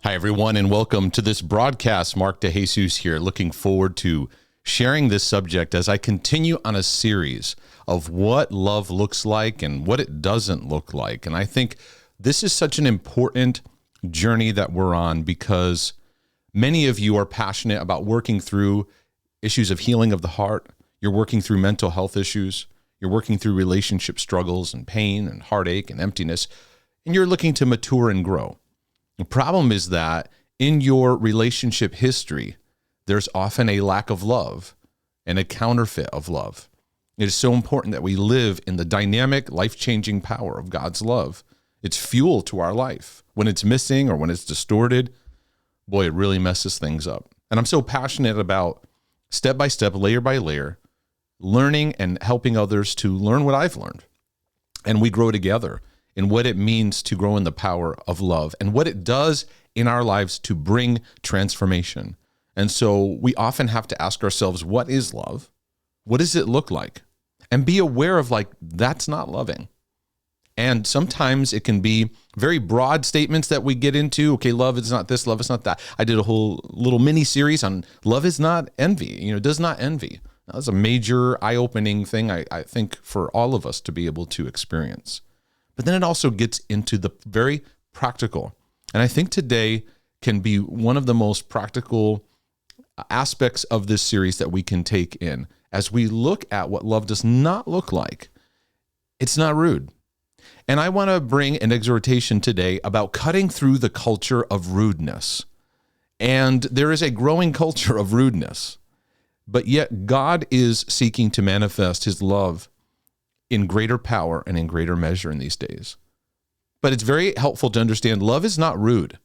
Hi, everyone, and welcome to this broadcast. Mark DeJesus here, looking forward to sharing this subject as I continue on a series of what love looks like and what it doesn't look like. And I think this is such an important journey that we're on because many of you are passionate about working through issues of healing of the heart. You're working through mental health issues. You're working through relationship struggles and pain and heartache and emptiness, and you're looking to mature and grow. The problem is that in your relationship history, there's often a lack of love and a counterfeit of love. It is so important that we live in the dynamic, life-changing power of God's love. It's fuel to our life. When it's missing or when it's distorted, boy, it really messes things up. And I'm so passionate about step by step, layer by layer, learning and helping others to learn what I've learned. And we grow together in what it means to grow in the power of love and what it does in our lives to bring transformation. And so we often have to ask ourselves, what is love? What does it look like? And be aware of that's not loving. And sometimes it can be very broad statements that we get into. Okay, love is not this, love is not that. I did a whole little mini series on love is not envy, does not envy. That's a major eye-opening thing, I think, for all of us to be able to experience. But then it also gets into the very practical. And I think today can be one of the most practical aspects of this series that we can take in as we look at what love does not look like. It's not rude. And I want to bring an exhortation today about cutting through the culture of rudeness. And there is a growing culture of rudeness, but yet God is seeking to manifest his love in greater power and in greater measure in these days. But it's very helpful to understand love is not rude,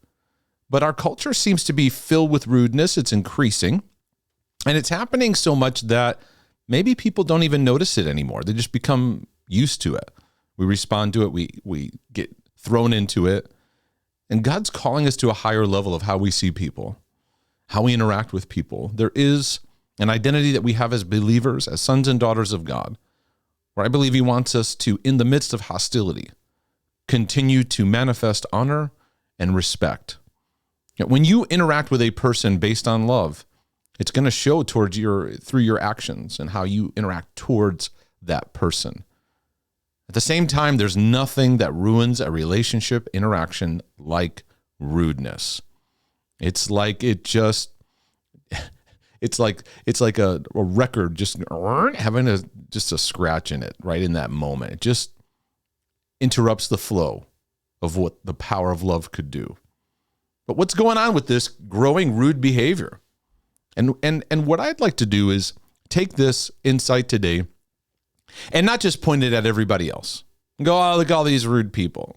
but our culture seems to be filled with rudeness. It's increasing, and it's happening so much that maybe people don't even notice it anymore. They just become used to it. We respond to it. We get thrown into it, and God's calling us to a higher level of how we see people, how we interact with people. There is an identity that we have as believers, as sons and daughters of God, where I believe he wants us to, in the midst of hostility, continue to manifest honor and respect. When you interact with a person based on love, it's going to show through your actions and how you interact towards that person. At the same time, there's nothing that ruins a relationship interaction like rudeness. It's like a record just having a scratch in it right in that moment. It just interrupts the flow of what the power of love could do. But what's going on with this growing rude behavior? And what I'd like to do is take this insight today and not just point it at everybody else. Go, oh, look at all these rude people.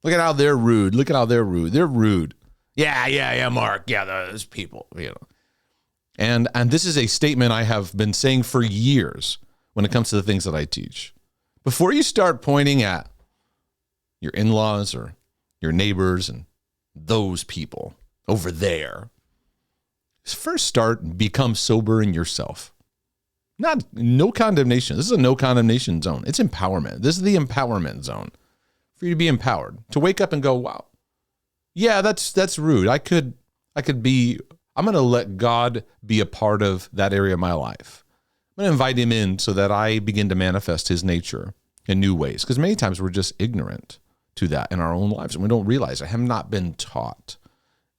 Look at how they're rude. Look at how they're rude. They're rude. Yeah, Mark. Yeah, those people, And this is a statement I have been saying for years when it comes to the things that I teach. Before you start pointing at your in-laws or your neighbors and those people over there, first become sober in yourself. No condemnation. This is a no condemnation zone. It's empowerment. This is the empowerment zone for you to be empowered, to wake up and go, wow, yeah, that's rude. I'm going to let God be a part of that area of my life. I'm going to invite him in so that I begin to manifest his nature in new ways. Because many times we're just ignorant to that in our own lives, and we don't realize it. I have not been taught.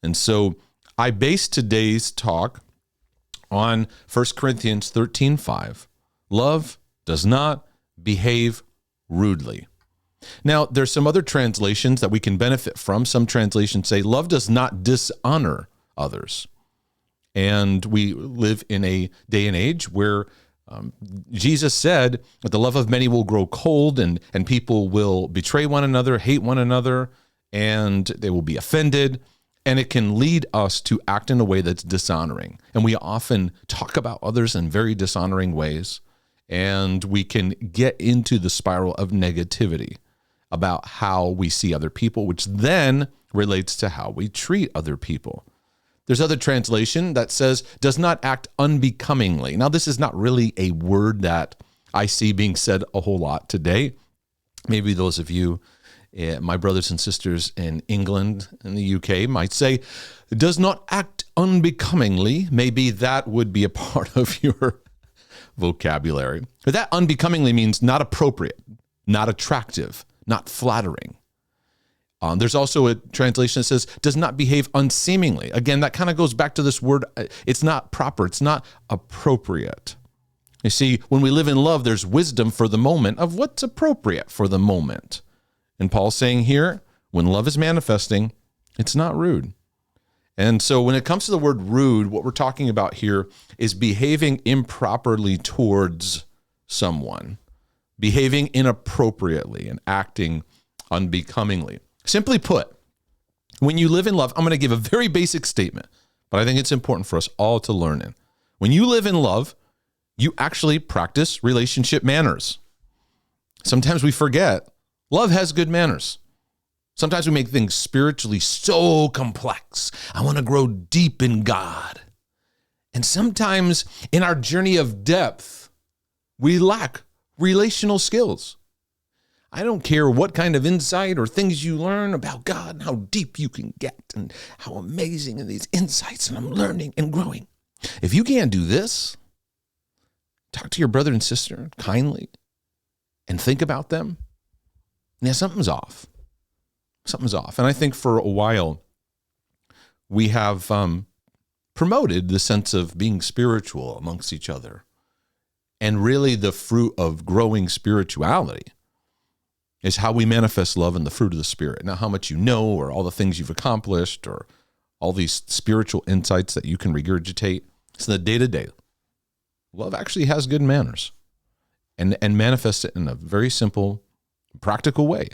And so I base today's talk on 1 Corinthians 13:5. Love does not behave rudely. Now, there's some other translations that we can benefit from. Some translations say, love does not dishonor others. And we live in a day and age where Jesus said that the love of many will grow cold and people will betray one another, hate one another, and they will be offended. And it can lead us to act in a way that's dishonoring. And we often talk about others in very dishonoring ways. And we can get into the spiral of negativity about how we see other people, which then relates to how we treat other people. There's other translation that says, does not act unbecomingly. Now, this is not really a word that I see being said a whole lot today. Maybe those of you My brothers and sisters in England and the UK might say, does not act unbecomingly. Maybe that would be a part of your vocabulary. But that unbecomingly means not appropriate, not attractive, not flattering. There's also a translation that says, does not behave unseemingly. Again, that kind of goes back to this word. It's not proper. It's not appropriate. You see, when we live in love, there's wisdom for the moment of what's appropriate for the moment. And Paul's saying here, when love is manifesting, it's not rude. And so when it comes to the word rude, what we're talking about here is behaving improperly towards someone, behaving inappropriately and acting unbecomingly. Simply put, when you live in love, I'm going to give a very basic statement, but I think it's important for us all to learn it. When you live in love, you actually practice relationship manners. Sometimes we forget love has good manners. Sometimes we make things spiritually so complex. I want to grow deep in God. And sometimes in our journey of depth, we lack relational skills. I don't care what kind of insight or things you learn about God and how deep you can get and how amazing are these insights, and I'm learning and growing. If you can't do this, talk to your brother and sister kindly and think about them. Now, something's off. Something's off. And I think for a while, we have promoted the sense of being spiritual amongst each other. And really the fruit of growing spirituality is how we manifest love and the fruit of the Spirit. Not how much you know or all the things you've accomplished or all these spiritual insights that you can regurgitate. It's the day-to-day. Love actually has good manners and manifests it in a very simple, practical way.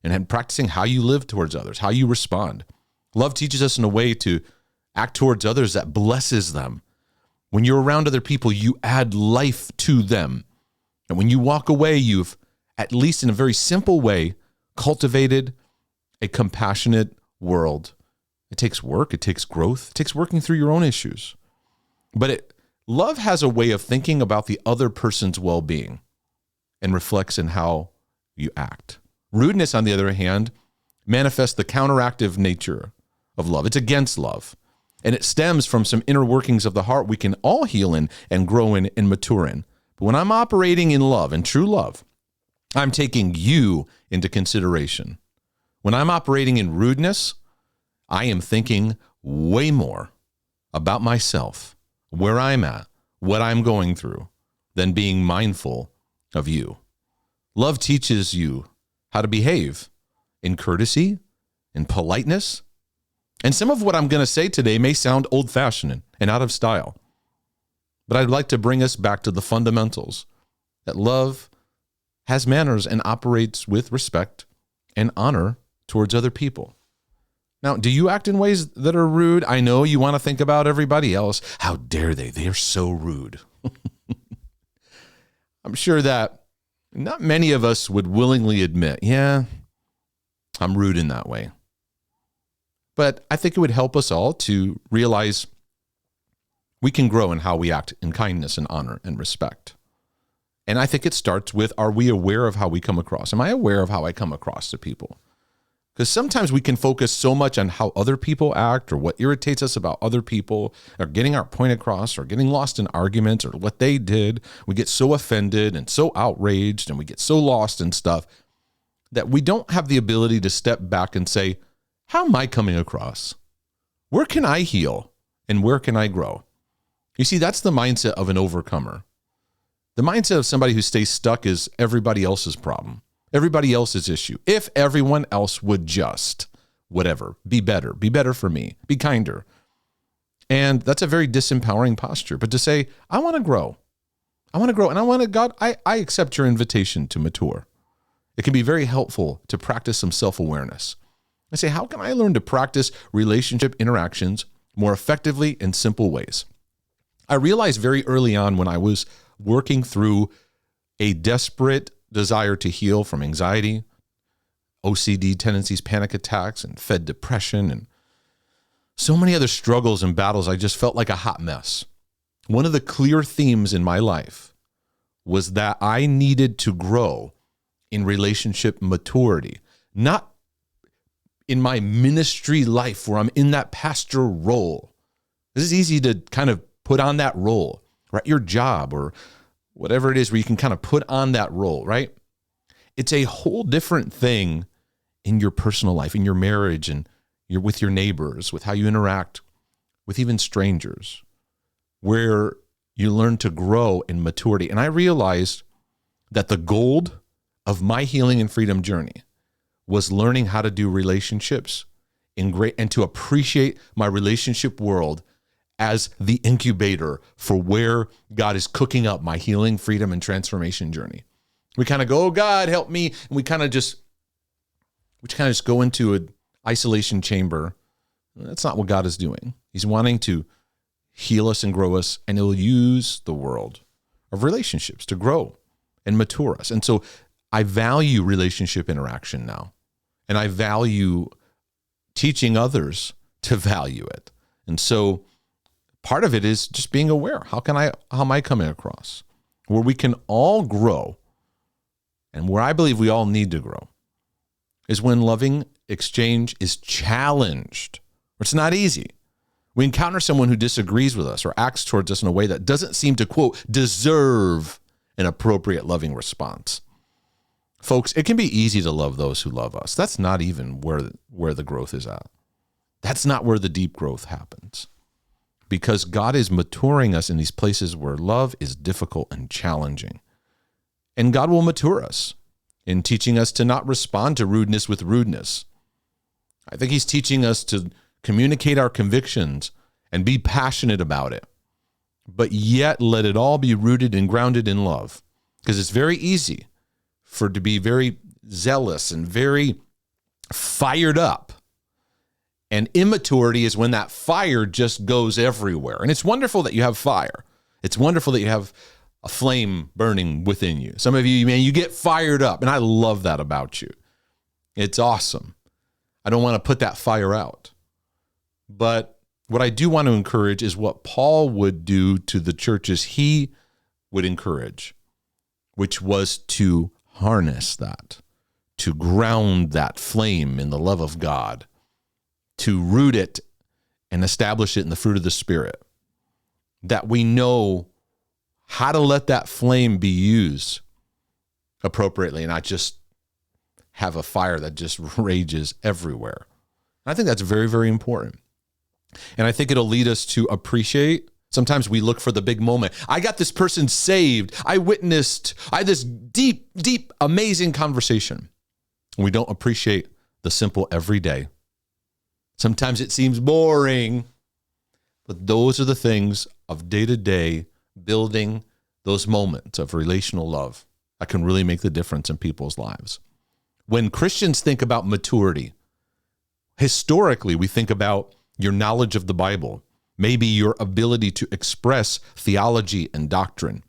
And practicing how you live towards others, how you respond. Love teaches us in a way to act towards others that blesses them. When you're around other people, you add life to them. And when you walk away, you've, at least in a very simple way, cultivated a compassionate world. It takes work, it takes growth, it takes working through your own issues. But love has a way of thinking about the other person's well-being and reflects in how you act. Rudeness, on the other hand, manifests the counteractive nature of love. It's against love. And it stems from some inner workings of the heart we can all heal in and grow in and mature in. But when I'm operating in love, in true love, I'm taking you into consideration. When I'm operating in rudeness, I am thinking way more about myself, where I'm at, what I'm going through, than being mindful of you. Love teaches you how to behave in courtesy, in politeness. And some of what I'm going to say today may sound old-fashioned and out of style. But I'd like to bring us back to the fundamentals, that love has manners and operates with respect and honor towards other people. Now, do you act in ways that are rude? I know you want to think about everybody else. How dare they? They are so rude. I'm sure that not many of us would willingly admit, yeah, I'm rude in that way. But I think it would help us all to realize we can grow in how we act in kindness and honor and respect. And I think it starts with, are we aware of how we come across? Am I aware of how I come across to people? Because sometimes we can focus so much on how other people act or what irritates us about other people or getting our point across or getting lost in arguments or what they did. We get so offended and so outraged and we get so lost in stuff that we don't have the ability to step back and say, how am I coming across? Where can I heal and where can I grow? You see, that's the mindset of an overcomer. The mindset of somebody who stays stuck is everybody else's problem. Everybody else's issue. If everyone else would just, whatever, be better for me, be kinder. And that's a very disempowering posture. But to say, I want to grow. And I want to, God, I accept your invitation to mature. It can be very helpful to practice some self-awareness. I say, how can I learn to practice relationship interactions more effectively in simple ways? I realized very early on when I was working through a desperate desire to heal from anxiety, OCD tendencies, panic attacks, and fed depression, and so many other struggles and battles. I just felt like a hot mess. One of the clear themes in my life was that I needed to grow in relationship maturity, not in my ministry life where I'm in that pastor role. This is easy to kind of put on that role, right? Your job or whatever it is where you can kind of put on that role, right? It's a whole different thing in your personal life, in your marriage, and with your neighbors, with how you interact with even strangers, where you learn to grow in maturity. And I realized that the gold of my healing and freedom journey was learning how to do relationships and to appreciate my relationship world as the incubator for where God is cooking up my healing, freedom, and transformation journey. We kind of go, oh, God, help me. And we kind of just go into an isolation chamber. That's not what God is doing. He's wanting to heal us and grow us, and he'll use the world of relationships to grow and mature us. And so I value relationship interaction now, and I value teaching others to value it. And so part of it is just being aware. How am I coming across? Where we can all grow, and where I believe we all need to grow, is when loving exchange is challenged. It's not easy. We encounter someone who disagrees with us or acts towards us in a way that doesn't seem to, quote, deserve an appropriate loving response. Folks, it can be easy to love those who love us. That's not even where the growth is at. That's not where the deep growth happens. Because God is maturing us in these places where love is difficult and challenging. And God will mature us in teaching us to not respond to rudeness with rudeness. I think he's teaching us to communicate our convictions and be passionate about it, but yet let it all be rooted and grounded in love. Because it's very easy to be very zealous and very fired up. And immaturity is when that fire just goes everywhere. And it's wonderful that you have fire. It's wonderful that you have a flame burning within you. Some of you, man, you get fired up, and I love that about you. It's awesome. I don't want to put that fire out. But what I do want to encourage is what Paul would do to the churches he would encourage, which was to harness that, to ground that flame in the love of God, to root it and establish it in the fruit of the Spirit, that we know how to let that flame be used appropriately and not just have a fire that just rages everywhere. I think that's very, very important. And I think it'll lead us to appreciate. Sometimes we look for the big moment. I got this person saved. I had this deep, deep, amazing conversation. We don't appreciate the simple everyday. Sometimes it seems boring, but those are the things of day-to-day building those moments of relational love that can really make the difference in people's lives. When Christians think about maturity, historically, we think about your knowledge of the Bible, maybe your ability to express theology and doctrine,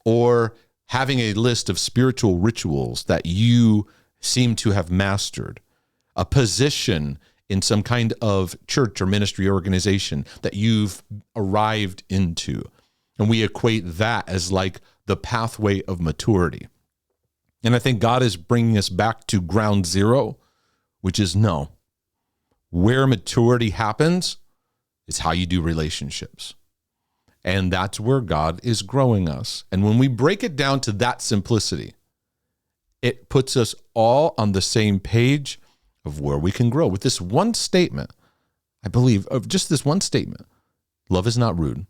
or having a list of spiritual rituals that you seem to have mastered, a position in some kind of church or ministry organization that you've arrived into. And we equate that as like the pathway of maturity. And I think God is bringing us back to ground zero, which is no. Where maturity happens is how you do relationships. And that's where God is growing us. And when we break it down to that simplicity, it puts us all on the same page of where we can grow. With this one statement, I believe, of just this one statement, love is not rude.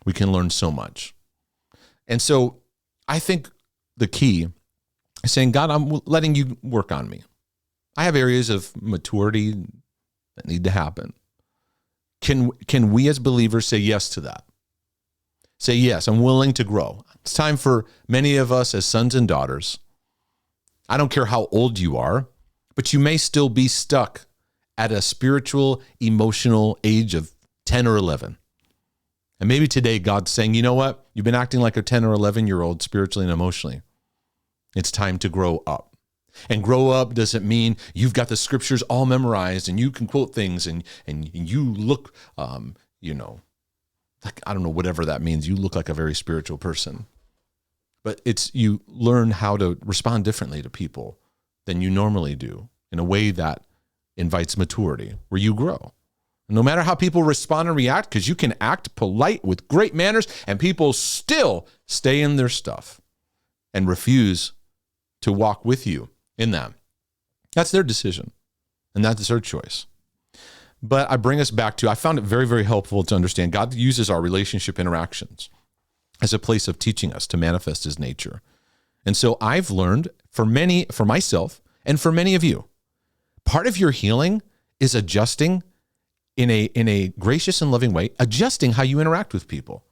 We can learn so much. And so I think the key is saying, God, I'm letting you work on me. I have areas of maturity that need to happen. Can we as believers say yes to that? Say, yes, I'm willing to grow. It's time for many of us as sons and daughters. I don't care how old you are, but you may still be stuck at a spiritual, emotional age of 10 or 11. And maybe today God's saying, you know what? You've been acting like a 10 or 11-year-old spiritually and emotionally. It's time to grow up. And grow up doesn't mean you've got the scriptures all memorized and you can quote things and you look, like, I don't know, whatever that means. You look like a very spiritual person. But it's you learn how to respond differently to people than you normally do. in a way that invites maturity, where you grow. No matter how people respond and react, because you can act polite with great manners and people still stay in their stuff and refuse to walk with you in that. That's their decision, and that's their choice. But I bring us back to, I found it very, very helpful to understand God uses our relationship interactions as a place of teaching us to manifest his nature. And so I've learned for myself and for many of you, part of your healing is adjusting in a gracious and loving way, adjusting how you interact with people.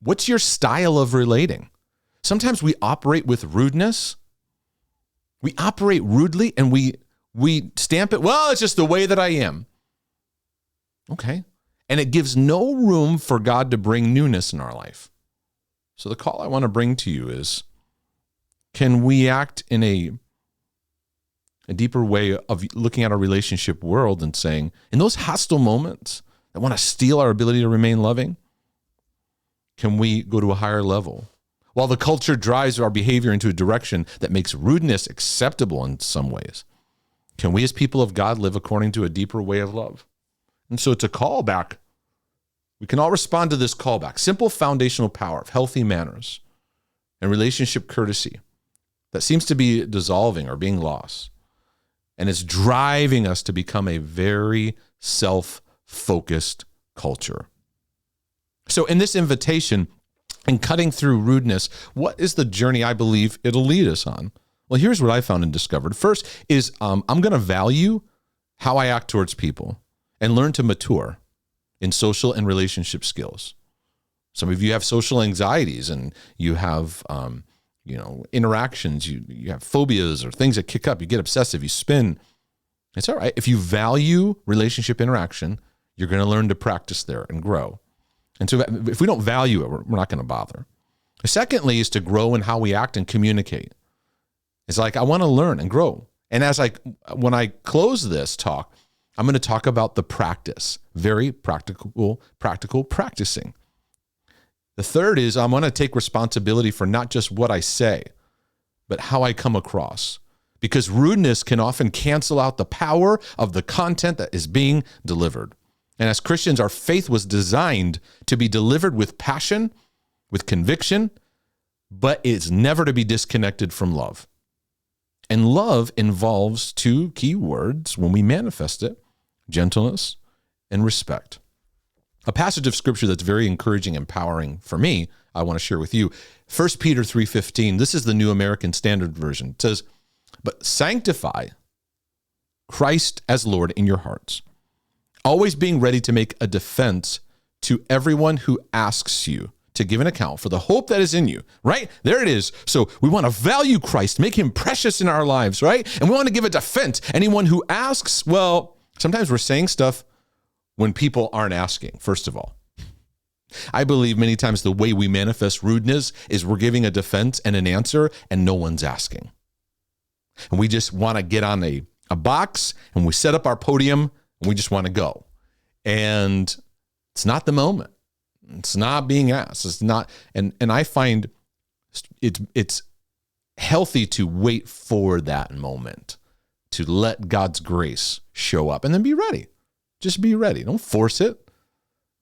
What's your style of relating? Sometimes we operate with rudeness. We operate rudely and we stamp it, well, it's just the way that I am. Okay. And it gives no room for God to bring newness in our life. So the call I want to bring to you is, can we act in a deeper way of looking at our relationship world and saying, in those hostile moments that want to steal our ability to remain loving, can we go to a higher level? While the culture drives our behavior into a direction that makes rudeness acceptable in some ways, can we as people of God live according to a deeper way of love? And so it's a callback. We can all respond to this callback. Simple foundational power of healthy manners and relationship courtesy that seems to be dissolving or being lost. And it's driving us to become a very self-focused culture. So in this invitation and cutting through rudeness, what is the journey I believe it'll lead us on? Well, here's what I found and discovered. First is I'm going to value how I act towards people and learn to mature in social and relationship skills. Some of you have social anxieties and you have interactions, you have phobias or things that kick up, you get obsessive, you spin. It's all right. If you value relationship interaction, you're going to learn to practice there and grow. And so if we don't value it, we're not going to bother. Secondly is to grow in how we act and communicate. It's like, I want to learn and grow. And when I close this talk, I'm going to talk about the practice, very practical practicing. The third is I'm going to take responsibility for not just what I say, but how I come across. Because rudeness can often cancel out the power of the content that is being delivered. And as Christians, our faith was designed to be delivered with passion, with conviction, but it's never to be disconnected from love. And love involves two key words when we manifest it: gentleness and respect. A passage of scripture that's very encouraging and empowering for me, I want to share with you. 1 Peter 3:15, this is the New American Standard Version. It says, "But sanctify Christ as Lord in your hearts, always being ready to make a defense to everyone who asks you to give an account for the hope that is in you." Right? There it is. So we want to value Christ, make him precious in our lives, right? And we want to give a defense. Anyone who asks, well, sometimes we're saying stuff when people aren't asking, first of all. I believe many times the way we manifest rudeness is we're giving a defense and an answer and no one's asking. And we just want to get on a box and we set up our podium and we just want to go. And it's not the moment. It's not being asked. It's not, and I find it's healthy to wait for that moment, to let God's grace show up and then be ready. Just be ready. Don't force it.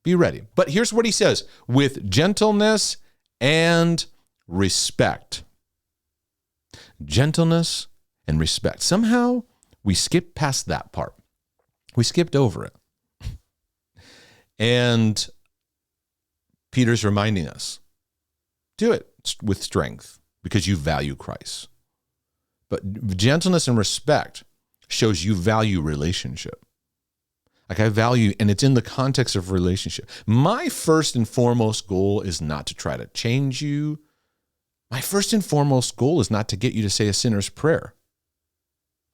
Be ready. But here's what he says: with gentleness and respect. Gentleness and respect. Somehow we skipped past that part. We skipped over it. And Peter's reminding us, do it with strength because you value Christ. But gentleness and respect shows you value relationship. Like I value, and it's in the context of relationship. My first and foremost goal is not to try to change you. My first and foremost goal is not to get you to say a sinner's prayer.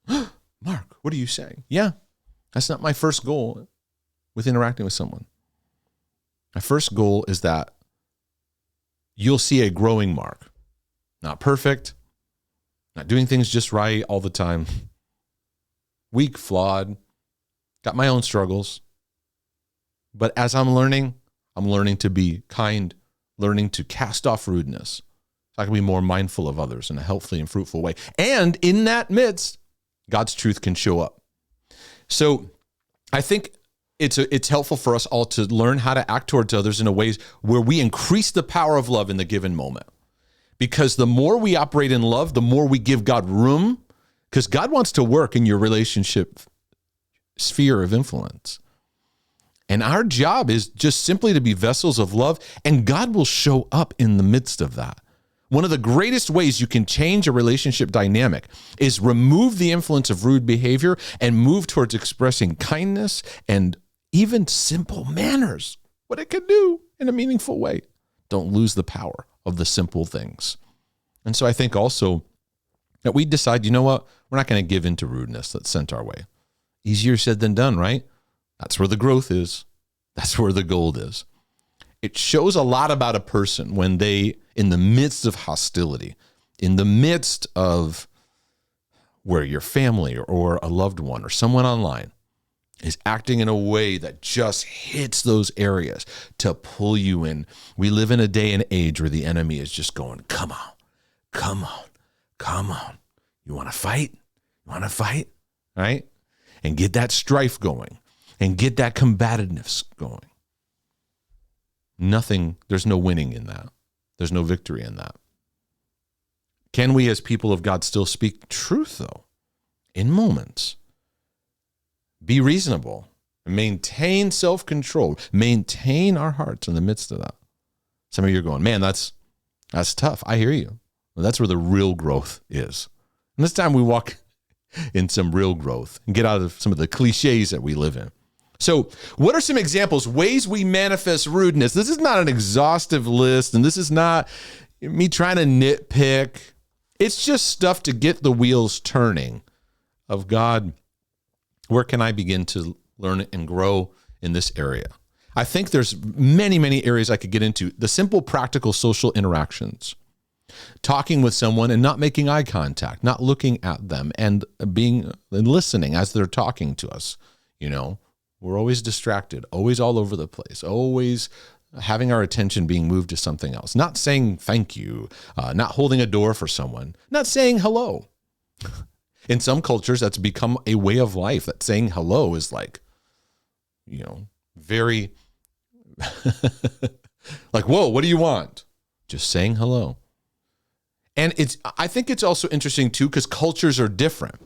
Mark, what are you saying? Yeah, that's not my first goal with interacting with someone. My first goal is that you'll see a growing Mark. Not perfect, not doing things just right all the time. Weak, flawed, got my own struggles. But as I'm learning to be kind, learning to cast off rudeness. So I can be more mindful of others in a healthy and fruitful way. And in that midst, God's truth can show up. So I think it's helpful for us all to learn how to act towards others in a ways where we increase the power of love in the given moment. Because the more we operate in love, the more we give God room, because God wants to work in your relationship sphere of influence. And our job is just simply to be vessels of love, and God will show up in the midst of that. One of the greatest ways you can change a relationship dynamic is remove the influence of rude behavior and move towards expressing kindness and even simple manners, what it can do in a meaningful way. Don't lose the power of the simple things. And so I think also that we decide, you know what, we're not going to give in to rudeness that's sent our way. Easier said than done, right? That's where the growth is. That's where the gold is. It shows a lot about a person when they, in the midst of hostility, in the midst of where your family or a loved one or someone online is acting in a way that just hits those areas to pull you in. We live in a day and age where the enemy is just going, come on, come on, come on. You want to fight? You want to fight? Right? And get that strife going and get that combativeness going. There's no winning in that. There's no victory in that. Can we as people of God still speak truth, though, in moments? Be reasonable, maintain self-control, maintain our hearts in the midst of that. Some of you are going, man, that's tough. I hear you. Well, that's where the real growth is. And this time we walk in some real growth and get out of some of the cliches that we live in. So what are some examples, ways we manifest rudeness? This is not an exhaustive list, and this is not me trying to nitpick. It's just stuff to get the wheels turning of God. Where can I begin to learn and grow in this area? I think there's many, many areas I could get into. The simple, practical social interactions. Talking with someone and not making eye contact, not looking at them and listening as they're talking to us. You know, we're always distracted, always all over the place, always having our attention being moved to something else. Not saying thank you, not holding a door for someone, not saying hello. In some cultures, that's become a way of life, that saying hello is like, very like, whoa, what do you want? Just saying hello. And I think it's also interesting too, because cultures are different.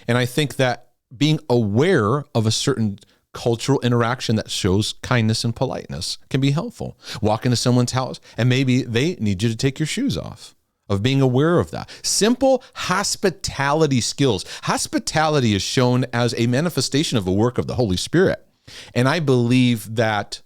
And I think that being aware of a certain cultural interaction that shows kindness and politeness can be helpful. Walk into someone's house and maybe they need you to take your shoes off. Of being aware of that. Simple hospitality skills. Hospitality is shown as a manifestation of a work of the Holy Spirit. And I believe that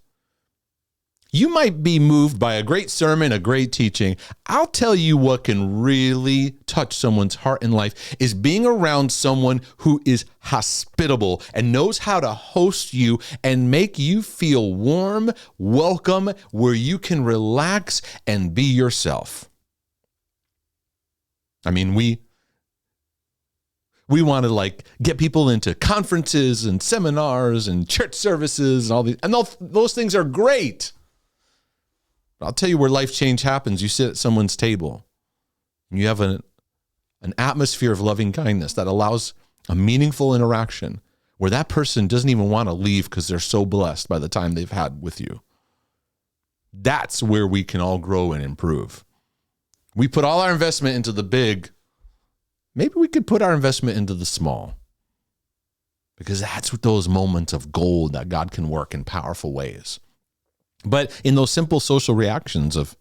you might be moved by a great sermon, a great teaching. I'll tell you what can really touch someone's heart and life is being around someone who is hospitable and knows how to host you and make you feel warm, welcome, where you can relax and be yourself. I mean, we want to get people into conferences and seminars and church services and all these, and those things are great. But I'll tell you where life change happens. You sit at someone's table and you have an atmosphere of loving kindness that allows a meaningful interaction where that person doesn't even want to leave because they're so blessed by the time they've had with you. That's where we can all grow and improve. We put all our investment into the big. Maybe we could put our investment into the small, because that's what those moments of gold that God can work in powerful ways. But in those simple social reactions of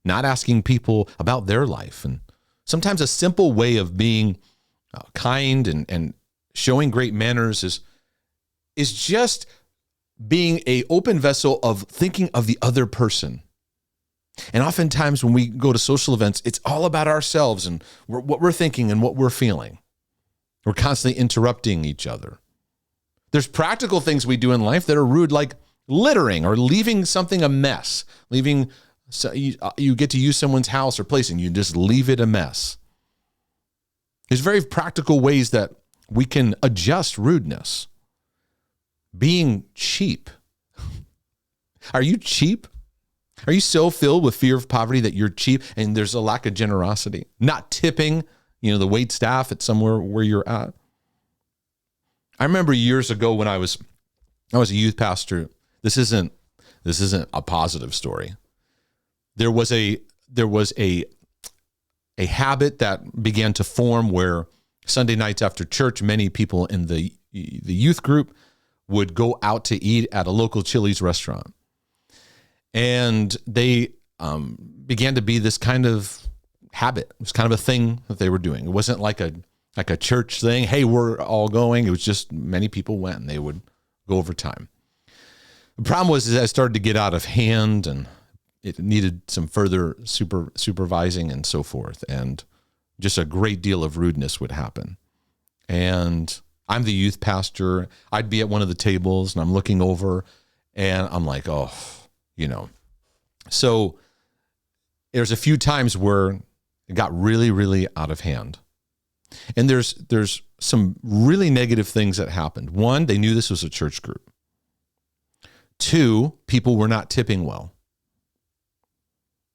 not asking people about their life, and sometimes a simple way of being kind and showing great manners is just being an open vessel of thinking of the other person. And oftentimes when we go to social events, it's all about ourselves and what we're thinking and what we're feeling. We're constantly interrupting each other. There's practical things we do in life that are rude, like littering or leaving something a mess. You get to use someone's house or place and you just leave it a mess. There's very practical ways that we can adjust rudeness. Being cheap. Are you cheap? Are you so filled with fear of poverty that you're cheap and there's a lack of generosity? Not tipping the wait staff at somewhere where you're at. I remember years ago when I was a youth pastor. This isn't a positive story. There was a habit that began to form where Sunday nights after church, many people in the youth group would go out to eat at a local Chili's restaurant. And they began to be this kind of habit. It was kind of a thing that they were doing. It wasn't like a church thing. Hey, we're all going. It was just many people went and they would go over time. The problem was I started to get out of hand and it needed some further supervising and so forth. And just a great deal of rudeness would happen. And I'm the youth pastor. I'd be at one of the tables and I'm looking over and I'm like, oh, So there's a few times where it got really, really out of hand. And there's some really negative things that happened. One, they knew this was a church group. Two, people were not tipping well.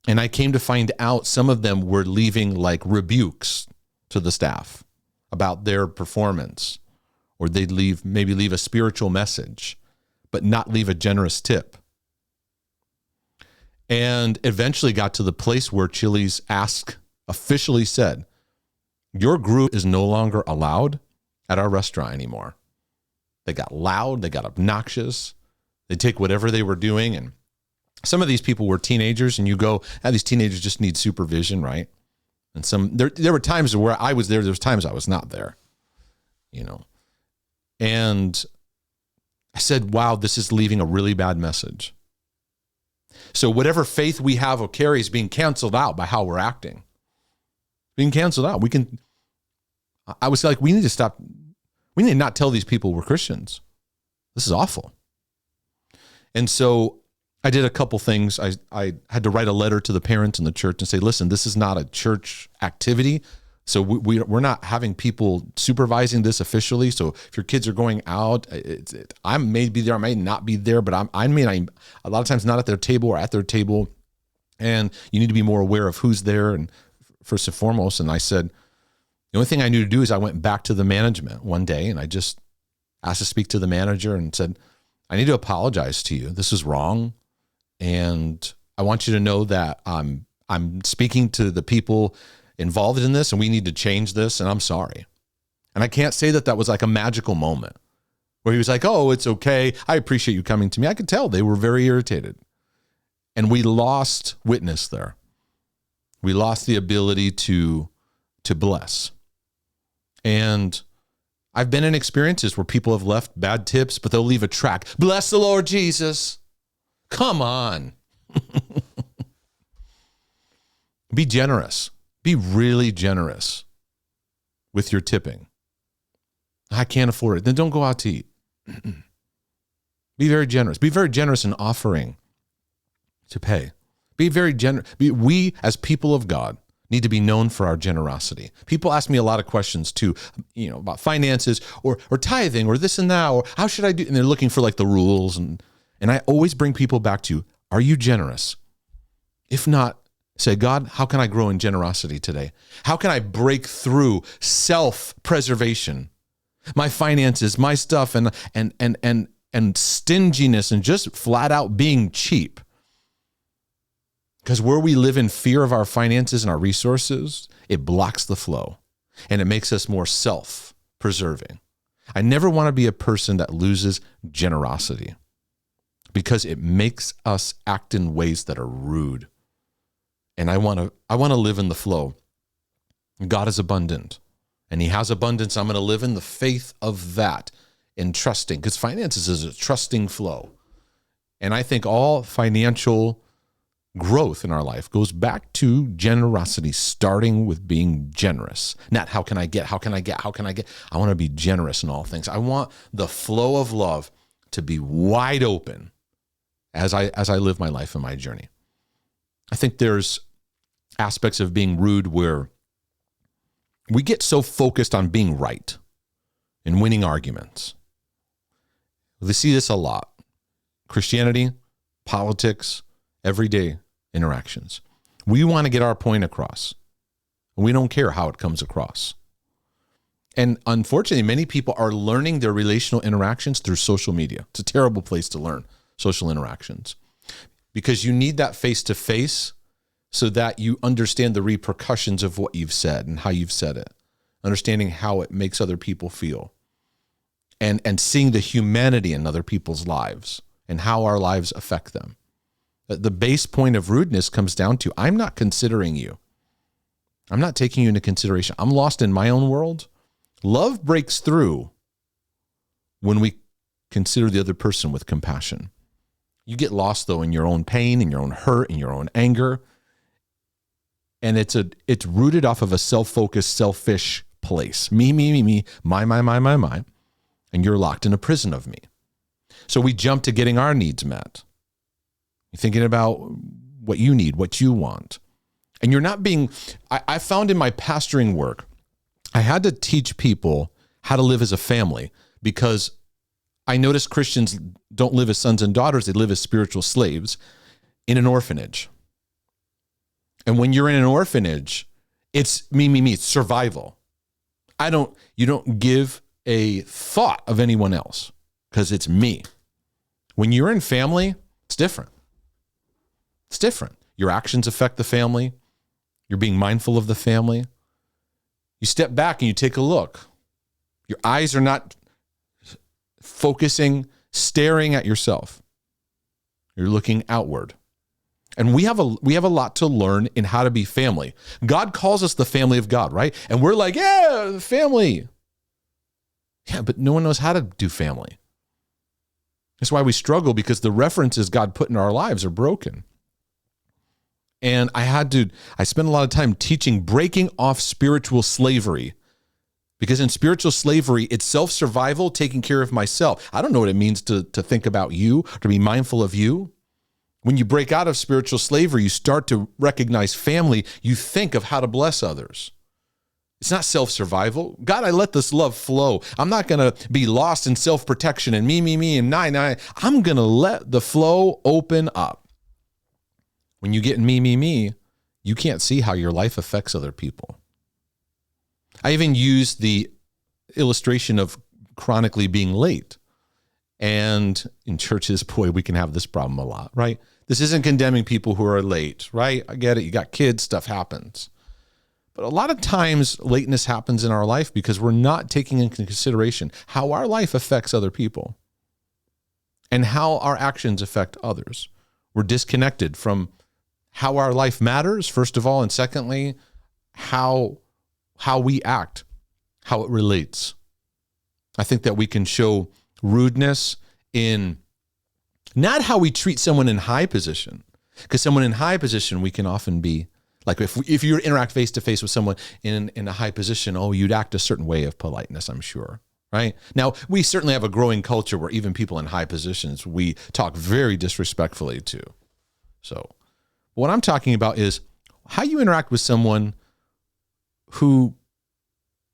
And I came to find out some of them were leaving like rebukes to the staff about their performance, or they'd maybe leave a spiritual message, but not leave a generous tip. And eventually got to the place where Chili's officially said, your group is no longer allowed at our restaurant anymore. They got loud, they got obnoxious, they take whatever they were doing. And some of these people were teenagers, and you go, these teenagers just need supervision, right? And there were times where I was there was times I was not there, And I said, wow, this is leaving a really bad message. So whatever faith we have or carry is being canceled out by how we're acting. Being canceled out. I was like, we need to stop. We need to not tell these people we're Christians. This is awful. And so I did a couple things. I had to write a letter to the parents in the church and say, listen, this is not a church activity. So we're not having people supervising this officially. So if your kids are going out, I may be there, I may not be there, but I'm a lot of times not at their table or at their table. And you need to be more aware of who's there and first and foremost. And I said, the only thing I knew to do is I went back to the management one day and I just asked to speak to the manager and said, I need to apologize to you. This is wrong. And I want you to know that I'm speaking to the people involved in this and we need to change this and I'm sorry. And I can't say that was like a magical moment where he was like, oh, it's okay. I appreciate you coming to me. I could tell they were very irritated. And we lost witness there. We lost the ability to bless. And I've been in experiences where people have left bad tips, but they'll leave a track. Bless the Lord Jesus. Come on. Be generous. Be really generous with your tipping. I can't afford it. Then don't go out to eat. Be very generous. Be very generous in offering to pay. Be very generous. We, as people of God, need to be known for our generosity. People ask me a lot of questions too, about finances or tithing or this and that, or how should I do? And they're looking for like the rules. And I always bring people back to, are you generous? If not, say, God, how can I grow in generosity today? How can I break through self-preservation, my finances, my stuff, and stinginess, and just flat out being cheap? Because where we live in fear of our finances and our resources, it blocks the flow and it makes us more self-preserving. I never want to be a person that loses generosity because it makes us act in ways that are rude. And I want to live in the flow. God is abundant and he has abundance. I'm going to live in the faith of that and trusting, because finances is a trusting flow. And I think all financial growth in our life goes back to generosity, starting with being generous. Not how can I get? I want to be generous in all things. I want the flow of love to be wide open as I live my life and my journey. I think there's aspects of being rude where we get so focused on being right and winning arguments. We see this a lot. Christianity, politics, everyday interactions. We want to get our point across. We don't care how it comes across. And unfortunately, many people are learning their relational interactions through social media. It's a terrible place to learn social interactions because you need that face-to-face so that you understand the repercussions of what you've said and how you've said it, understanding how it makes other people feel, and seeing the humanity in other people's lives and how our lives affect them. The base point of rudeness comes down to, I'm not considering you. I'm not taking you into consideration. I'm lost in my own world. Love breaks through when we consider the other person with compassion. You get lost, though, in your own pain, in your own hurt, in your own anger. And it's rooted off of a self-focused, selfish place. Me, my. And you're locked in a prison of me. So we jump to getting our needs met. You're thinking about what you need, what you want. And you're not being, I found in my pastoring work, I had to teach people how to live as a family because I noticed Christians don't live as sons and daughters, they live as spiritual slaves in an orphanage. And when you're in an orphanage, it's me, it's survival. You don't give a thought of anyone else because it's me. When you're in family, it's different. It's different. Your actions affect the family. You're being mindful of the family. You step back and you take a look. Your eyes are not focusing, staring at yourself. You're looking outward. And we have a lot to learn in how to be family. God calls us the family of God, right? And we're like, yeah, family. Yeah, but no one knows how to do family. That's why we struggle, because the references God put in our lives are broken. And I spent a lot of time teaching breaking off spiritual slavery. Because in spiritual slavery, it's self-survival, taking care of myself. I don't know what it means to think about you, to be mindful of you. When you break out of spiritual slavery, you start to recognize family. You think of how to bless others. It's not self-survival. God, I let this love flow. I'm not going to be lost in self-protection and me, and I. I'm going to let the flow open up. When you get in me, you can't see how your life affects other people. I even use the illustration of chronically being late. And in churches, boy, we can have this problem a lot, right? This isn't condemning people who are late, right? I get it. You got kids, stuff happens. But a lot of times lateness happens in our life because we're not taking into consideration how our life affects other people and how our actions affect others. We're disconnected from how our life matters, first of all, and secondly, how we act, how it relates. I think that we can show rudeness in not how we treat someone in high position, because someone in high position, we can often be like, if you interact face to face with someone in a high position, you'd act a certain way of politeness, I'm sure, right? Now, we certainly have a growing culture where even people in high positions, we talk very disrespectfully to. So what I'm talking about is how you interact with someone who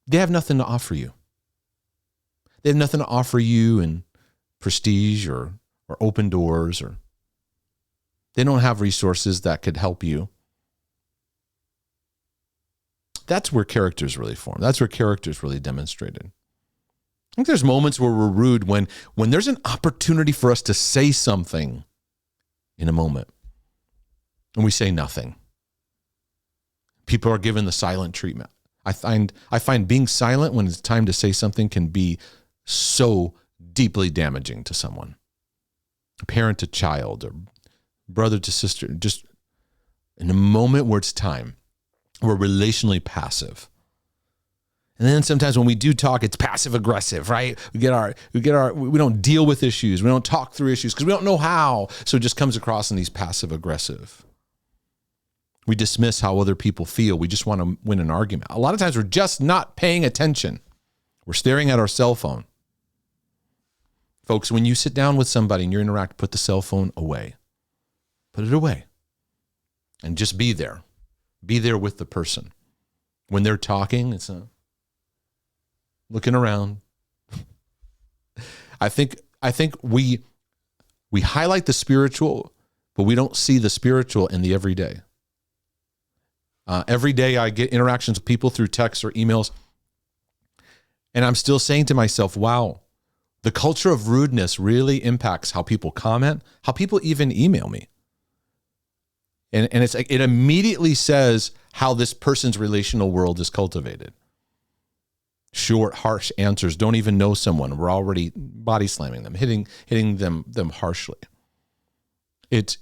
they have nothing to offer you. They have nothing to offer you in prestige or open doors, or they don't have resources that could help you. That's where character is really formed. That's where character is really demonstrated. I think there's moments where we're rude when there's an opportunity for us to say something in a moment, and we say nothing. People are given the silent treatment. I find being silent when it's time to say something can be so deeply damaging to someone. A parent to child, or brother to sister, just in a moment where it's time, we're relationally passive. And then sometimes when we do talk, it's passive aggressive, right? We don't deal with issues. We don't talk through issues because we don't know how. So it just comes across in these passive aggressive. We dismiss how other people feel. We just want to win an argument. A lot of times we're just not paying attention. We're staring at our cell phone. Folks, when you sit down with somebody and you interact, put the cell phone away. Put it away. And just be there. Be there with the person. When they're talking, it's looking around. I think we highlight the spiritual, but we don't see the spiritual in the everyday. Every day I get interactions with people through texts or emails, and I'm still saying to myself, wow, the culture of rudeness really impacts how people comment, how people even email me. And it's like it immediately says how this person's relational world is cultivated. Short, harsh answers, don't even know someone. We're already body slamming them, hitting them harshly. It's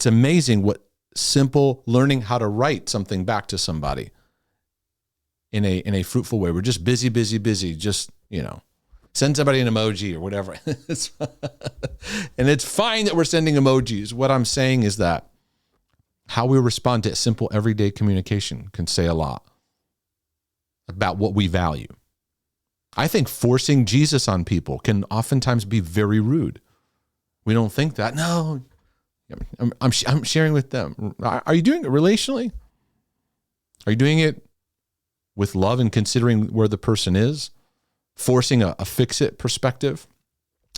amazing what simple learning how to write something back to somebody in a fruitful way. We're just busy. Just, send somebody an emoji or whatever. And it's fine that we're sending emojis. What I'm saying is that how we respond to simple everyday communication can say a lot about what we value. I think forcing Jesus on people can oftentimes be very rude. We don't think that. No, I'm sharing with them. Are you doing it relationally? Are you doing it with love and considering where the person is? Forcing a fix-it perspective?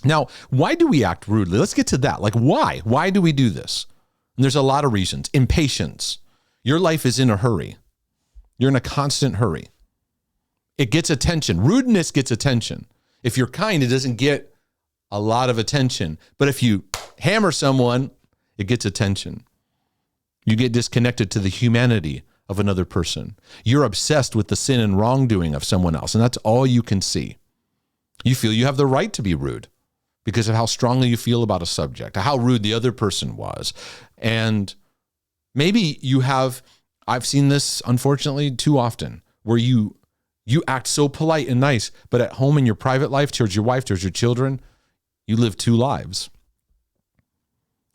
Now, why do we act rudely? Let's get to that. Like, why? Why do we do this? And there's a lot of reasons. Impatience. Your life is in a hurry. You're in a constant hurry. It gets attention. Rudeness gets attention. If you're kind, it doesn't get a lot of attention. But if you hammer someone, it gets attention. You get disconnected to the humanity of another person. You're obsessed with the sin and wrongdoing of someone else, and that's all you can see. You feel you have the right to be rude because of how strongly you feel about a subject, how rude the other person was. And maybe I've seen this, unfortunately, too often, where you act so polite and nice, but at home in your private life, towards your wife, towards your children, you live two lives.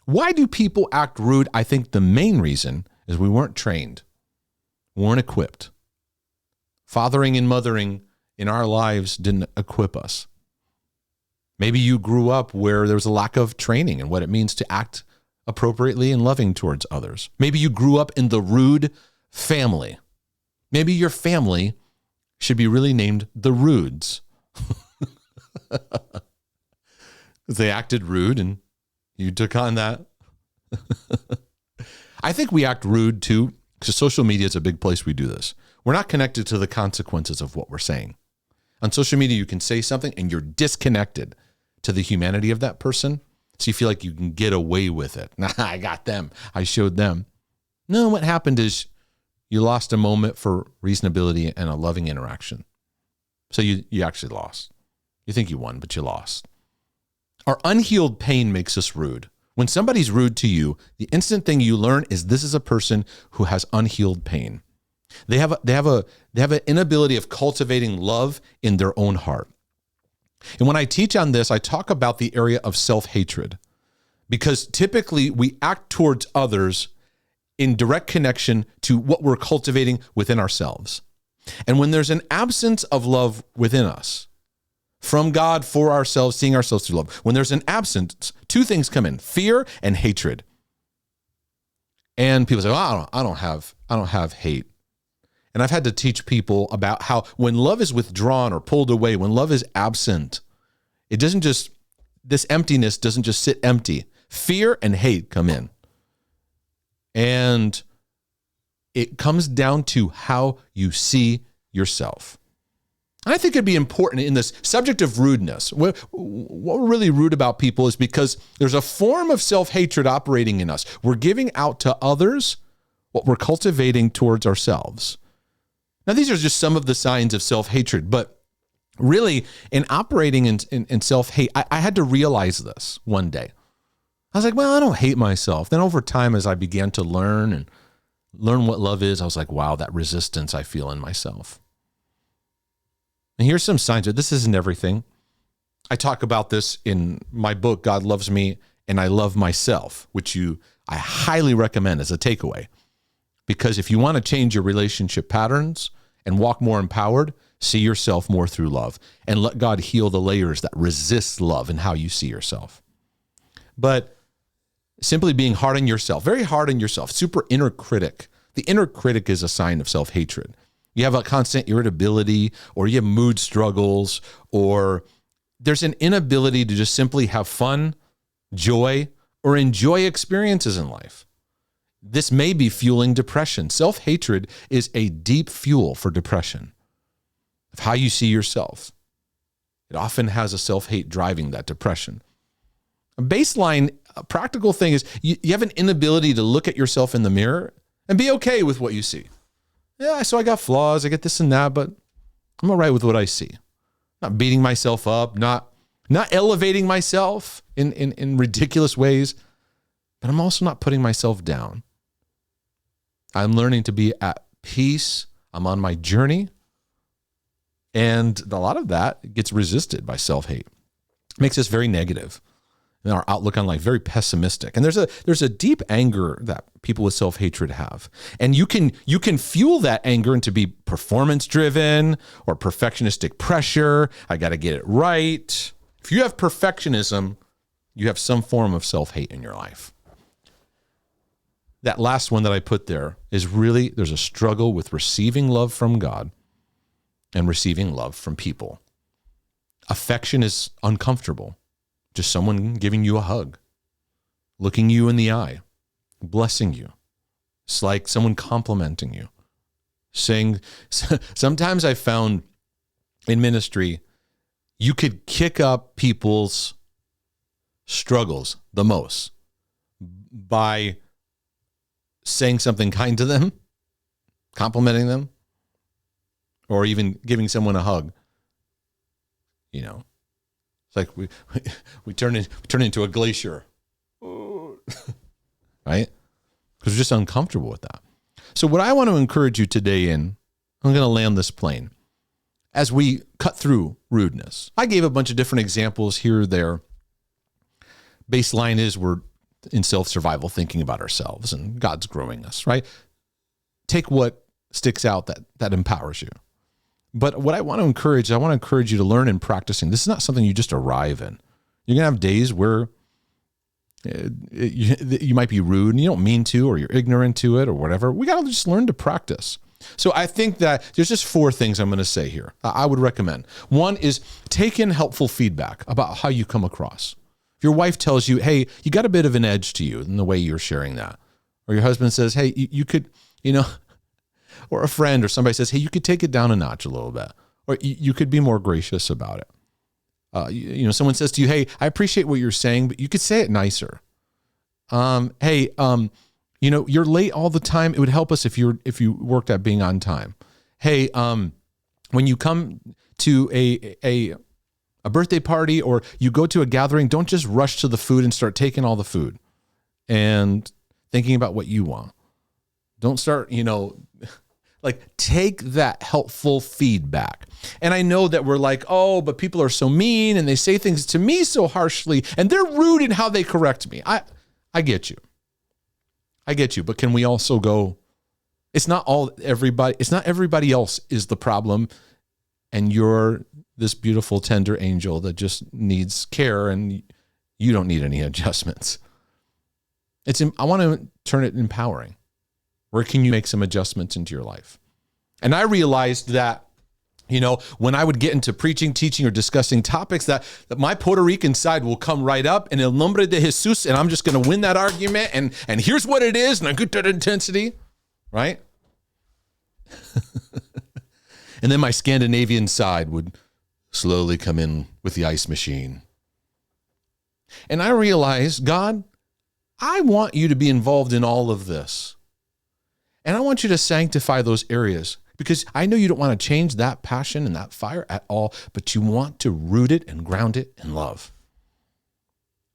Why do people act rude? I think the main reason is we weren't trained, weren't equipped. Fathering and mothering in our lives didn't equip us. Maybe you grew up where there was a lack of training in what it means to act appropriately and loving towards others. Maybe you grew up in the rude family. Maybe your family should be really named the Rudes. They acted rude and you took on that. I think we act rude too, because social media is a big place we do this. We're not connected to the consequences of what we're saying. On social media, you can say something and you're disconnected to the humanity of that person. So you feel like you can get away with it. Nah, I got them. I showed them. No, what happened is you lost a moment for reasonability and a loving interaction. So you actually lost. You think you won, but you lost. Our unhealed pain makes us rude. When somebody's rude to you, the instant thing you learn is this is a person who has unhealed pain. They have an inability of cultivating love in their own heart. And when I teach on this, I talk about the area of self-hatred, because typically we act towards others in direct connection to what we're cultivating within ourselves. And when there's an absence of love within us, from God, for ourselves, seeing ourselves through love, when there's an absence, two things come in: fear and hatred. And people say, "Oh, I don't have hate." And I've had to teach people about how when love is withdrawn or pulled away, when love is absent, this emptiness doesn't just sit empty. Fear and hate come in. And it comes down to how you see yourself. And I think it'd be important in this subject of rudeness. What we're really rude about people is because there's a form of self-hatred operating in us. We're giving out to others what we're cultivating towards ourselves. Now, these are just some of the signs of self-hatred, but really in operating in self-hate, I had to realize this one day. I was like, well, I don't hate myself. Then over time, as I began to learn what love is, I was like, wow, that resistance I feel in myself. And here's some signs that this isn't everything. I talk about this in my book, God Loves Me and I Love Myself, which I highly recommend as a takeaway. Because if you want to change your relationship patterns and walk more empowered, see yourself more through love and let God heal the layers that resist love and how you see yourself. But simply being hard on yourself, very hard on yourself, super inner critic. The inner critic is a sign of self-hatred. You have a constant irritability, or you have mood struggles, or there's an inability to just simply have fun, joy, or enjoy experiences in life. This may be fueling depression. Self-hatred is a deep fuel for depression of how you see yourself. It often has a self-hate driving that depression. A baseline, a practical thing is you have an inability to look at yourself in the mirror and be okay with what you see. Yeah, so I got flaws, I get this and that, but I'm all right with what I see. Not beating myself up, not elevating myself in ridiculous ways, but I'm also not putting myself down. I'm learning to be at peace. I'm on my journey. And a lot of that gets resisted by self-hate. It makes us very negative. And our outlook on life, very pessimistic. And there's a deep anger that people with self-hatred have. And you can fuel that anger into be performance-driven or perfectionistic pressure. I got to get it right. If you have perfectionism, you have some form of self-hate in your life. That last one that I put there is really, there's a struggle with receiving love from God and receiving love from people. Affection is uncomfortable. Just someone giving you a hug, looking you in the eye, blessing you. It's like someone complimenting you, saying, sometimes I found in ministry, you could kick up people's struggles the most by saying something kind to them, complimenting them, or even giving someone a hug. You know, it's like we turn into a glacier, right? Because we're just uncomfortable with that. So what I want to encourage you today in, I'm going to land this plane, as we cut through rudeness. I gave a bunch of different examples here or there. Baseline is we're in self-survival, thinking about ourselves, and God's growing us, right? Take what sticks out that empowers you. But what I want to encourage you to learn and practicing. This is not something you just arrive in. You're going to have days where you might be rude and you don't mean to, or you're ignorant to it or whatever. We got to just learn to practice. So I think that there's just 4 things I'm going to say here I would recommend. One is take in helpful feedback about how you come across. If your wife tells you, hey, you got a bit of an edge to you in the way you're sharing that, or your husband says, hey, you could, or a friend or somebody says, hey, you could take it down a notch a little bit, or you could be more gracious about it. Someone says to you, hey, I appreciate what you're saying, but you could say it nicer. Hey, you're late all the time. It would help us if you worked at being on time. Hey, when you come to a birthday party or you go to a gathering, don't just rush to the food and start taking all the food and thinking about what you want. Don't start, take that helpful feedback. And I know that we're like, oh, but people are so mean and they say things to me so harshly and they're rude in how they correct me. I get you. But can we also go, it's not everybody else is the problem, and you're this beautiful, tender angel that just needs care and you don't need any adjustments. I want to turn it empowering. Where can you make some adjustments into your life? And I realized that, when I would get into preaching, teaching, or discussing topics, that my Puerto Rican side will come right up in el nombre de Jesus, and I'm just going to win that argument, and here's what it is, and I get that intensity, right? And then my Scandinavian side would slowly come in with the ice machine. And I realized, God, I want you to be involved in all of this. And I want you to sanctify those areas, because I know you don't want to change that passion and that fire at all, but you want to root it and ground it in love.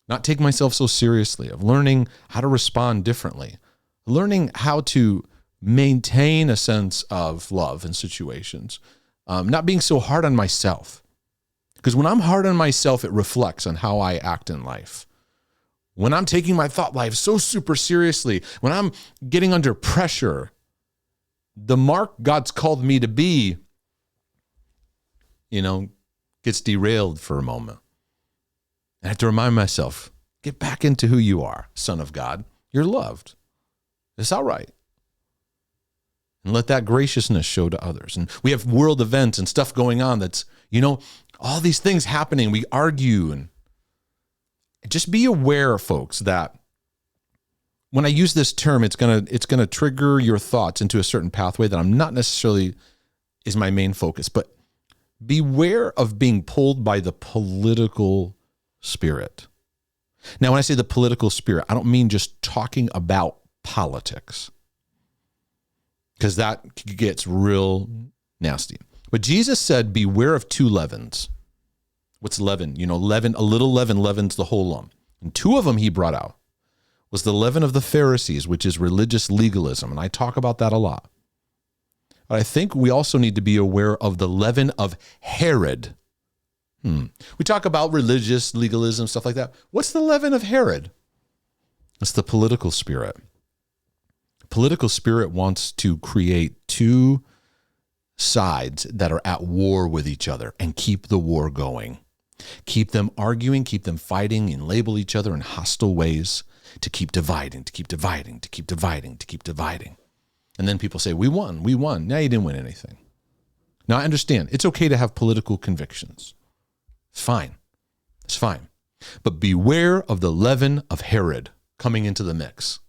Not take myself so seriously, of learning how to respond differently, learning how to maintain a sense of love in situations, not being so hard on myself. Because when I'm hard on myself, it reflects on how I act in life. When I'm taking my thought life so super seriously, when I'm getting under pressure, the mark God's called me to be, gets derailed for a moment. I have to remind myself, get back into who you are, Son of God. You're loved. It's all right. And let that graciousness show to others. And we have world events and stuff going on that's, all these things happening. We argue, and just be aware, folks, that when I use this term, it's gonna trigger your thoughts into a certain pathway that I'm not necessarily is my main focus. But beware of being pulled by the political spirit. Now, when I say the political spirit, I don't mean just talking about politics, because that gets real nasty. But Jesus said, beware of two leavens. What's leaven? You know, leaven, a little leaven leavens the whole lump. And two of them he brought out was the leaven of the Pharisees, which is religious legalism. And I talk about that a lot. But I think we also need to be aware of the leaven of Herod. We talk about religious legalism, stuff like that. What's the leaven of Herod? It's the political spirit. Political spirit wants to create two sides that are at war with each other and keep the war going. Keep them arguing, keep them fighting, and label each other in hostile ways to keep dividing, to keep dividing, to keep dividing, to keep dividing. And then people say, we won. Now you didn't win anything. Now I understand. It's okay to have political convictions. It's fine. It's fine. But beware of the leaven of Herod coming into the mix,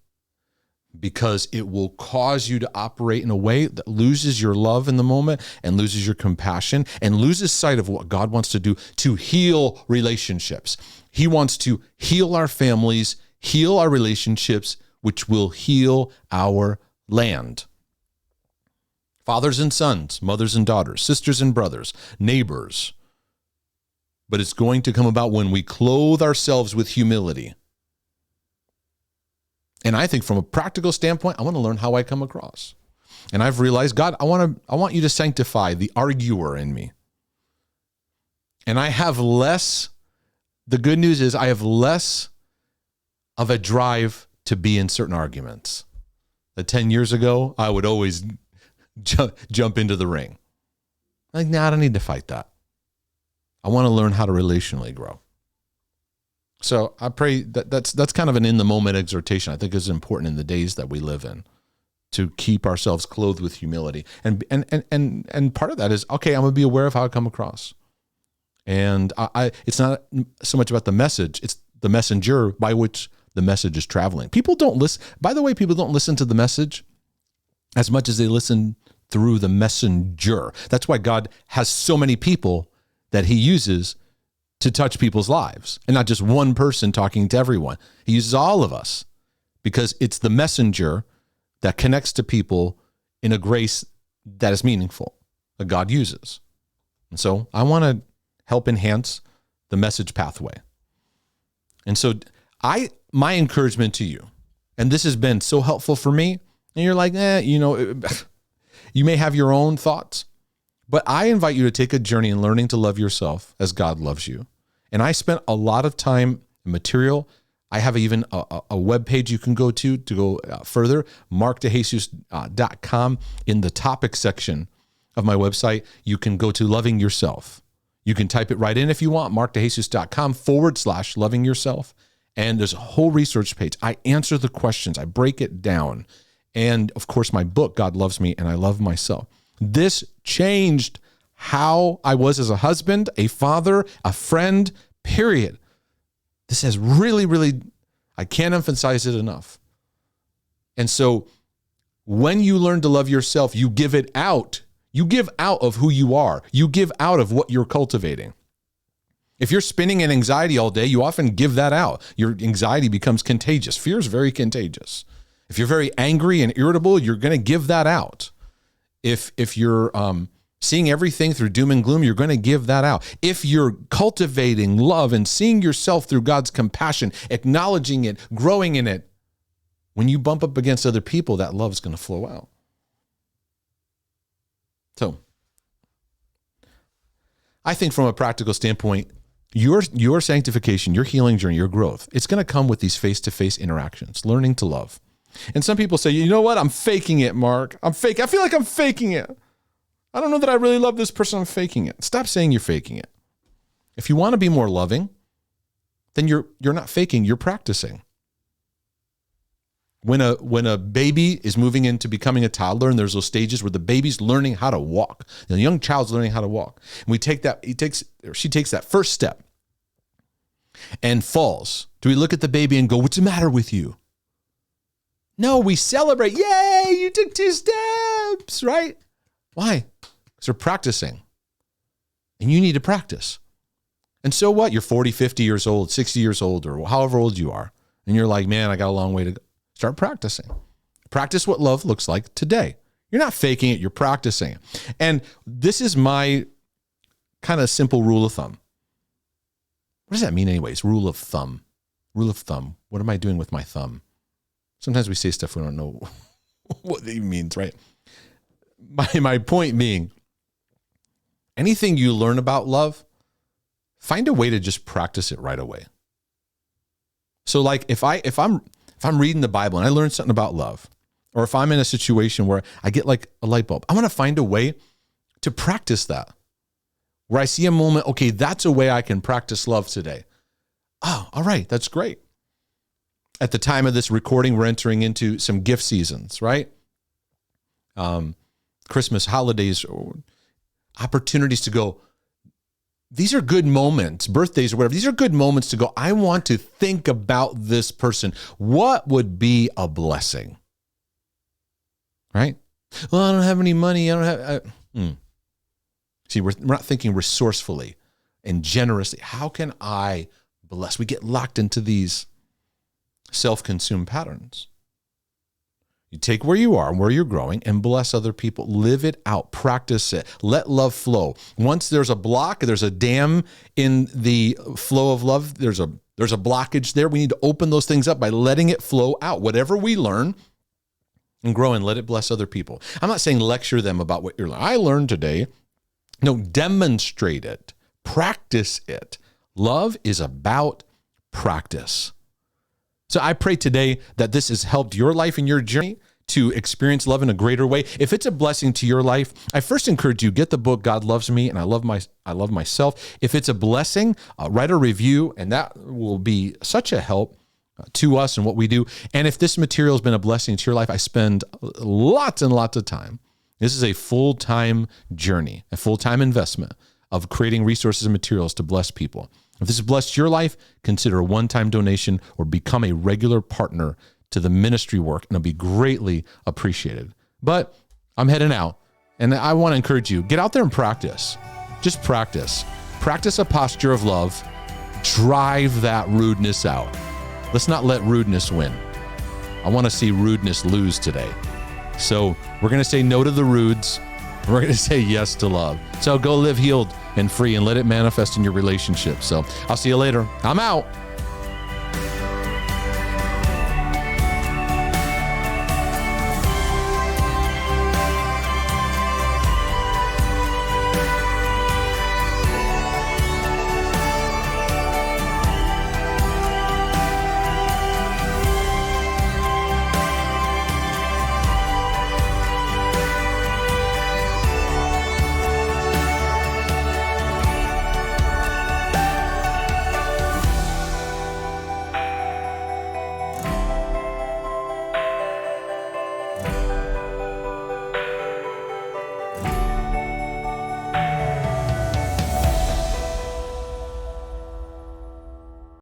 because it will cause you to operate in a way that loses your love in the moment and loses your compassion and loses sight of what God wants to do to heal relationships. He wants to heal our families, heal our relationships, which will heal our land. Fathers and sons, mothers and daughters, sisters and brothers, neighbors. But it's going to come about when we clothe ourselves with humility. And I think from a practical standpoint, I want to learn how I come across. And I've realized, God, I want you to sanctify the arguer in me. And I have less, the good news is I have less of a drive to be in certain arguments. 10 years ago, I would always jump into the ring. Like, nah, I don't need to fight that. I want to learn how to relationally grow. So I pray that's kind of an in-the-moment exhortation. I think is important in the days that we live in, to keep ourselves clothed with humility. And part of that is, okay, I'm going to be aware of how I come across. And it's not so much about the message, it's the messenger by which the message is traveling. People don't listen. By the way, people don't listen to the message as much as they listen through the messenger. That's why God has so many people that he uses to touch people's lives, and not just one person talking to everyone. He uses all of us because it's the messenger that connects to people in a grace that is meaningful, that God uses. And so I want to help enhance the message pathway. And so my encouragement to you, and this has been so helpful for me, and you're like, you may have your own thoughts, but I invite you to take a journey in learning to love yourself as God loves you. And I spent a lot of time and material. I have even a web page you can go to go further, markdejesus.com. In the topic section of my website, you can go to loving yourself. You can type it right in if you want, markdejesus.com/loving yourself. And there's a whole research page. I answer the questions. I break it down. And of course, my book, God Loves Me and I Love Myself. This changed how I was as a husband, a father, a friend, period. This has really, I can't emphasize it enough. And so when you learn to love yourself, you give it out. You give out of who you are. You give out of what you're cultivating. If you're spinning in anxiety all day, you often give that out. Your anxiety becomes contagious. Fear is very contagious. If you're very angry and irritable, you're going to give that out. If you're seeing everything through doom and gloom, you're going to give that out. If you're cultivating love and seeing yourself through God's compassion, acknowledging it, growing in it, when you bump up against other people, that love is going to flow out. So I think from a practical standpoint, your sanctification, your healing journey, your growth, it's going to come with these face-to-face interactions, learning to love. And some people say, you know what? I'm faking it, Mark. I feel like I'm faking it. I don't know that I really love this person. I'm faking it. Stop saying you're faking it. If you want to be more loving, then you're not faking, you're practicing. When a baby is moving into becoming a toddler, and there's those stages where the baby's learning how to walk, the young child's learning how to walk, and she takes that first step and falls. Do we look at the baby and go, what's the matter with you? No, we celebrate. Yay, you took 2 steps, right? Why? Because we're practicing. And you need to practice. And so what? You're 40, 50 years old, 60 years old, or however old you are. And you're like, man, I got a long way to go. Start practicing. Practice what love looks like today. You're not faking it. You're practicing it. And this is my kind of simple rule of thumb. What does that mean anyways? Rule of thumb. Rule of thumb. What am I doing with my thumb? Sometimes we say stuff we don't know what it means, right? My point being, anything you learn about love, find a way to just practice it right away. So like if I'm reading the Bible and I learn something about love, or if I'm in a situation where I get like a light bulb, I want to find a way to practice that. Where I see a moment, okay, that's a way I can practice love today. Oh, all right, that's great. At the time of this recording, we're entering into some gift seasons, right? Christmas, holidays, opportunities to go, these are good moments, birthdays or whatever. These are good moments to go, I want to think about this person. What would be a blessing? Right? Well, I don't have any money. See, we're not thinking resourcefully and generously. How can I bless? We get locked into these self-consumed patterns. You take where you are and where you're growing and bless other people. Live it out. Practice it. Let love flow. Once there's a block, there's a dam in the flow of love. There's a blockage there. We need to open those things up by letting it flow out. Whatever we learn and grow and let it bless other people. I'm not saying lecture them about what you're learning. I learned today. No, demonstrate it. Practice it. Love is about practice. So I pray today that this has helped your life and your journey to experience love in a greater way. If it's a blessing to your life, I first encourage you, get the book, God Loves Me, and I love myself. If it's a blessing, write a review, and that will be such a help to us and what we do. And if this material has been a blessing to your life, I spend lots and lots of time. This is a full-time journey, a full-time investment of creating resources and materials to bless people. If this has blessed your life, consider a one-time donation or become a regular partner to the ministry work, and it'll be greatly appreciated. But I'm heading out, and I want to encourage you, get out there and practice. Just practice. Practice a posture of love. Drive that rudeness out. Let's not let rudeness win. I want to see rudeness lose today. So we're going to say no to the rudes. We're going to say yes to love. So go live healed and free and let it manifest in your relationship. So I'll see you later. I'm out.